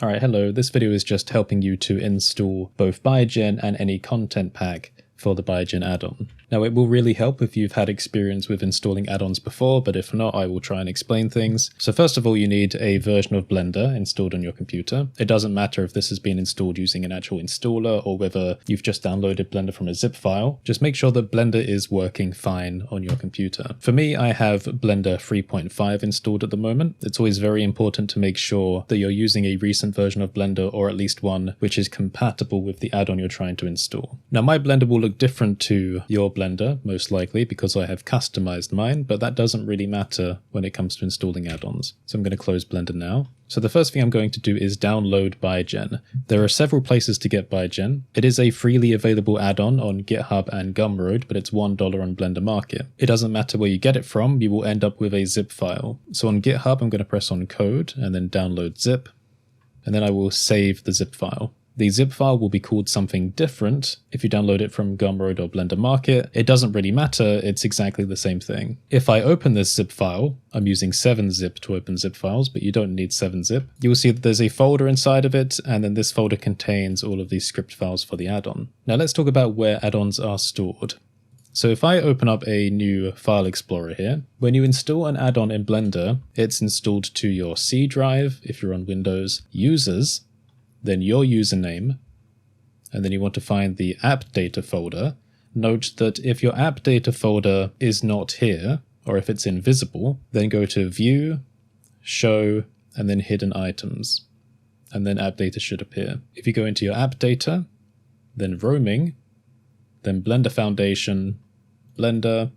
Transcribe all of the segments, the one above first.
Alright, hello. This video is just helping you to install both Biogen and any content pack for the Biogen add-on. Now it will really help if you've had experience with installing add-ons before, but if not, I will try and explain things. So first of all, you need a version of Blender installed on your computer. It doesn't matter if this has been installed using an actual installer or whether you've just downloaded Blender from a zip file. Just make sure that Blender is working fine on your computer. For me, I have Blender 3.5 installed at the moment. It's always very important to make sure that you're using a recent version of Blender, or at least one which is compatible with the add-on you're trying to install. Now my Blender will look different to your Blender, most likely, because I have customized mine, but that doesn't really matter when it comes to installing add-ons. So I'm going to close Blender now. So the first thing I'm going to do is download Biogen. There are several places to get Biogen. It is a freely available add-on on GitHub and Gumroad, but it's $1 on Blender Market. It doesn't matter where you get it from, you will end up with a zip file. So on GitHub, I'm going to press on code and then download zip, and then I will save the zip file. The zip file will be called something different if you download it from Gumroad or Blender Market. It doesn't really matter, it's exactly the same thing. If I open this zip file, I'm using 7-zip to open zip files, but you don't need 7-zip. You will see that there's a folder inside of it, and then this folder contains all of these script files for the add-on. Now let's talk about where add-ons are stored. So if I open up a new file explorer here, when you install an add-on in Blender, it's installed to your C drive if you're on Windows, users, then your username, and then you want to find the app data folder. Note that if your app data folder is not here, or if it's invisible, then go to View, Show, and then Hidden Items, and then app data should appear. If you go into your app data, then Roaming, then Blender Foundation, Blender,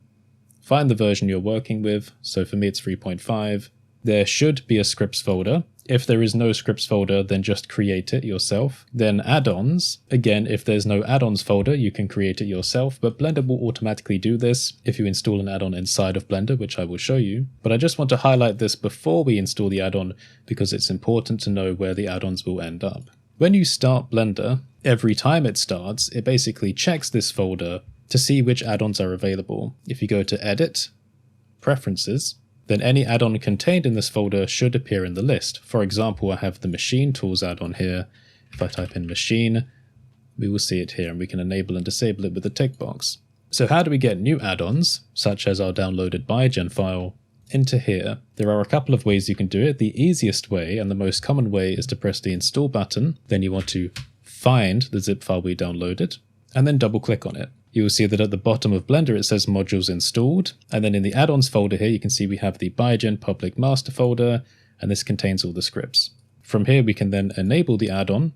find the version you're working with. So for me it's 3.5. There should be a scripts folder. If there is no scripts folder, then just create it yourself. Then add-ons. Again, if there's no add-ons folder, you can create it yourself, but Blender will automatically do this if you install an add-on inside of Blender, which I will show you. But I just want to highlight this before we install the add-on because it's important to know where the add-ons will end up. When you start Blender, every time it starts, it basically checks this folder to see which add-ons are available. If you go to Edit, Preferences, then any add-on contained in this folder should appear in the list. For example, I have the Machine Tools add-on here. If I type in Machine, we will see it here, and we can enable and disable it with the tick box. So how do we get new add-ons, such as our downloaded Biogen file, into here? There are a couple of ways you can do it. The easiest way, and the most common way, is to press the Install button. Then you want to find the zip file we downloaded, and then double-click on it. You will see that at the bottom of Blender it says Modules Installed, and then in the Add-ons folder here you can see we have the Biogen Public Master folder, and this contains all the scripts. From here we can then enable the add-on,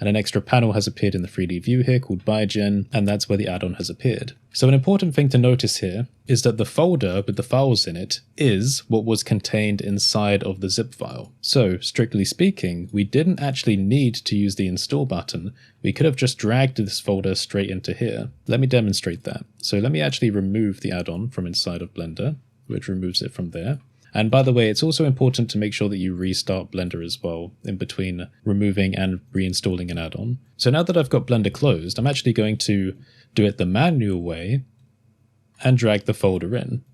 and an extra panel has appeared in the 3D view here called Biogen, and that's where the add-on has appeared. So an important thing to notice here is that the folder with the files in it is what was contained inside of the zip file. So strictly speaking, we didn't actually need to use the install button. We could have just dragged this folder straight into here. Let me demonstrate that. So let me actually remove the add-on from inside of Blender, which removes it from there. And by the way, it's also important to make sure that you restart Blender as well in between removing and reinstalling an add-on. So now that I've got Blender closed, I'm actually going to do it the manual way and drag the folder in.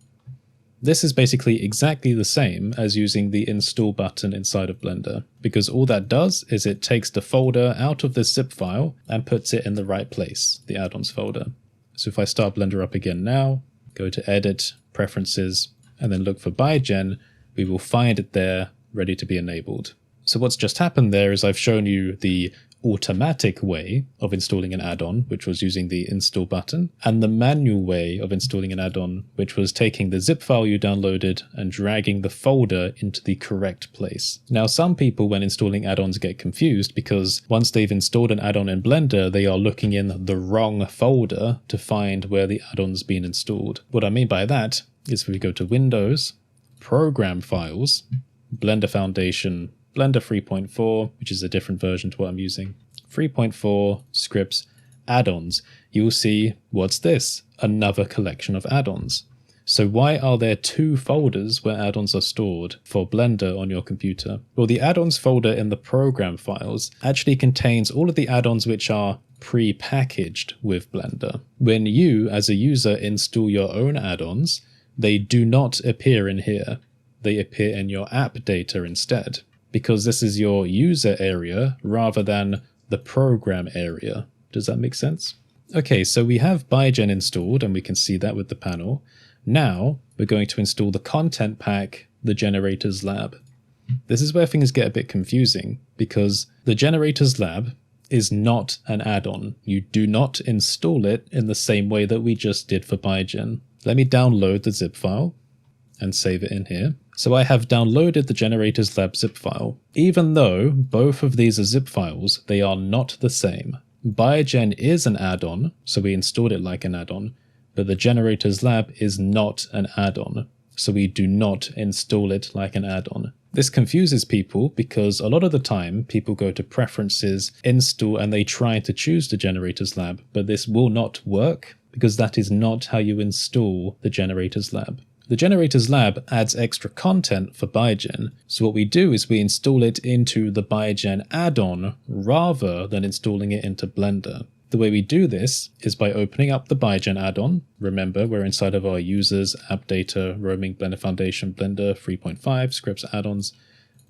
This is basically exactly the same as using the install button inside of Blender, because all that does is it takes the folder out of this zip file and puts it in the right place, the add-ons folder. So if I start Blender up again now, go to Edit, Preferences, and then look for Biogen, we will find it there, ready to be enabled. So what's just happened there is I've shown you the automatic way of installing an add-on, which was using the install button, and the manual way of installing an add-on, which was taking the zip file you downloaded and dragging the folder into the correct place. Now some people when installing add-ons get confused because once they've installed an add-on in Blender, they are looking in the wrong folder to find where the add-on's been installed. What I mean by that is if we go to Windows, Program Files, Blender Foundation, Blender 3.4, which is a different version to what I'm using, 3.4, Scripts, Add-ons, you will see, what's this? Another collection of add-ons. So why are there two folders where add-ons are stored for Blender on your computer? Well, the add-ons folder in the Program Files actually contains all of the add-ons which are pre-packaged with Blender. When you, as a user, install your own add-ons, they do not appear in here. They appear in your app data instead. because this is your user area rather than the program area. Does that make sense? Okay, so we have ByGen installed and we can see that with the panel. Now we're going to install the content pack, the Generators Lab. This is where things get a bit confusing because the Generators Lab is not an add-on. You do not install it in the same way that we just did for ByGen. Let me download the zip file and save it in here. So I have downloaded the Generators Lab zip file. Even though both of these are zip files, they are not the same. ByGen is an add-on, so we installed it like an add-on, but the Generators Lab is not an add-on, so we do not install it like an add-on. This confuses people because a lot of the time people go to Preferences, Install, and they try to choose the Generators Lab, but this will not work because that is not how you install the Generators Lab. The Generators Lab adds extra content for ByGen, so what we do is we install it into the ByGen add-on rather than installing it into Blender. The way we do this is by opening up the ByGen add-on. Remember, we're inside of our users, app data, roaming, Blender Foundation, Blender 3.5, scripts, add-ons,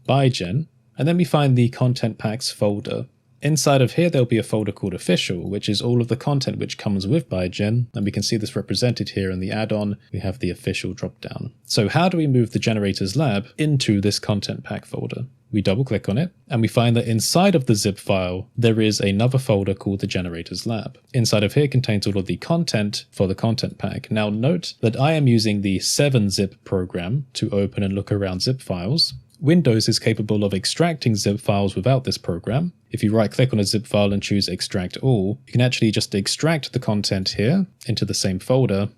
ByGen, and then we find the content packs folder. Inside of here, there'll be a folder called Official, which is all of the content which comes with ByGen, and we can see this represented here in the add-on. We have the Official dropdown. So how do we move the Generators Lab into this content pack folder? We double click on it, and we find that inside of the zip file, there is another folder called the Generators Lab. Inside of here contains all of the content for the content pack. Now note that I am using the 7-zip program to open and look around zip files. Windows is capable of extracting zip files without this program. If you right click on a zip file and choose Extract All, you can actually just extract the content here into the same folder.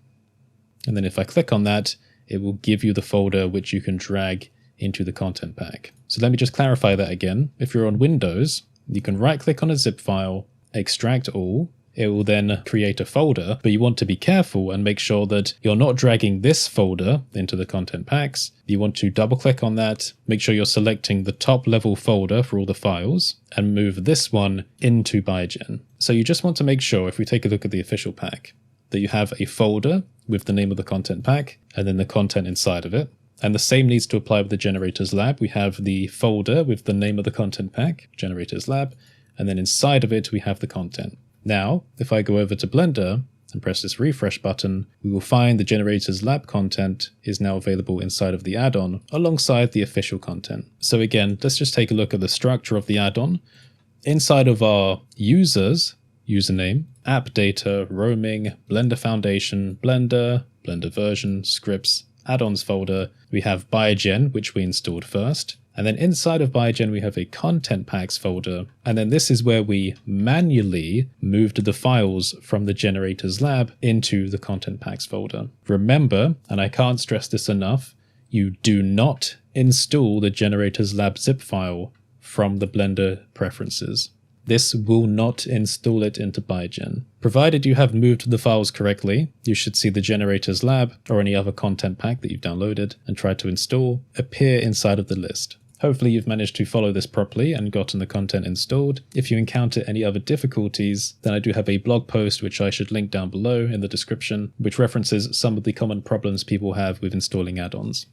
And then if I click on that, it will give you the folder which you can drag into the content pack. So let me just clarify that again. If you're on Windows, you can right click on a zip file, Extract All. It will then create a folder, but you want to be careful and make sure that you're not dragging this folder into the content packs. You want to double click on that, make sure you're selecting the top level folder for all the files, and move this one into ByGen. So you just want to make sure, if we take a look at the official pack, that you have a folder with the name of the content pack, and then the content inside of it. And the same needs to apply with the Generators Lab. We have the folder with the name of the content pack, Generators Lab, and then inside of it we have the content. Now, if I go over to Blender and press this refresh button, we will find the Generators Lab content is now available inside of the add-on alongside the official content. So again, let's just take a look at the structure of the add-on. Inside of our users, username, app data, roaming, Blender Foundation, Blender, Blender version, scripts, add-ons folder, we have ByGen, which we installed first. And then inside of ByGen, we have a content packs folder. And then this is where we manually moved the files from the Generators Lab into the content packs folder. Remember, and I can't stress this enough, you do not install the Generators Lab zip file from the Blender preferences. This will not install it into ByGen. Provided you have moved the files correctly, you should see the Generators Lab or any other content pack that you've downloaded and tried to install appear inside of the list. Hopefully you've managed to follow this properly and gotten the content installed. If you encounter any other difficulties, then I do have a blog post which I should link down below in the description, which references some of the common problems people have with installing add-ons.